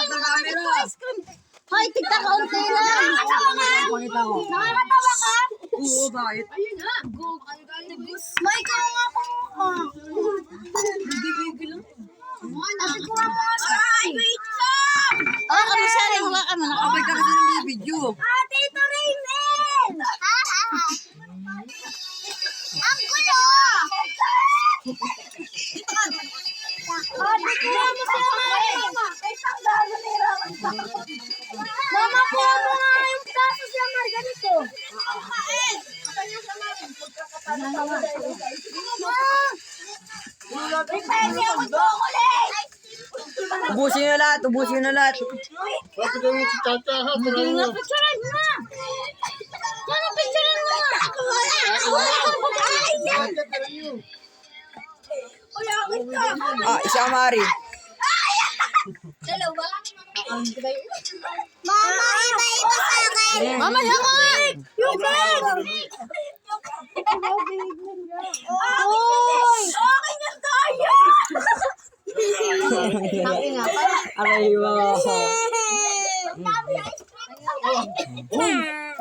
Ice cream. Hoy, tigta kaunti lang. Nakakatawa ka? Oo, bakit? May ikaw nga po. Kasi kuha mo nga sa wait lang. Oh, kami siya rin. Hawakan mo na. Abay ka kasi ng video. Ate, ito Raymond! Ang gulo! Ate, kuha mo sa mama. Mama, kuha mo nga yung kaso sa Marganito. Ubusin nyo lahat, ubusin nyo lahat. Bakit yung si Chacha ha? Picturean mo na. Yan ang picturean mo na. Isa Mari. Dalawa. Mama, iba-iba sa akin. Mama, yan yung bag. Oy! Akin yung tayo! Aray mo.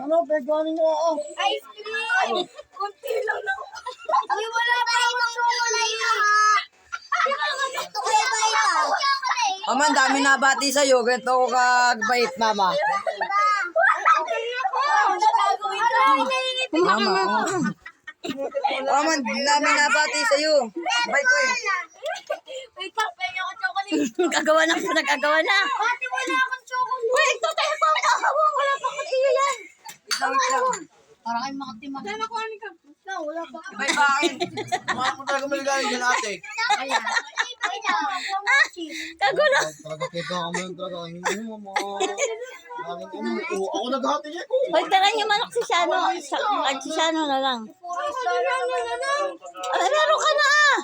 Ano, pagkanin nyo ako? Ice cream! Kunti lang na. Uy, wala pa yung chocolate na ha. Mama, ang dami nabati sa'yo. Ganito ako kagbait, mama. Mama, Mama, ang dami nabati sa'yo. Bait ko eh. Wait lang, penyo ko chocolate. Nagkagawa na, nagkagawa na. Ate, wala akong chocolate. Wait, tayo pa. Wala pa akong iyo yan. Wait lang. Para kayo makatimag. Sana kuhanin ka. No, wala pa. Bye bye. Mahal mo talaga maligalig yan ate. Kagulo. Talaga kita ka mo talaga. Hindi mo mo. Ako naghati niya ko. Hoy, tara niyo manok si Shano. Si Shano na lang. Meron ka na ah.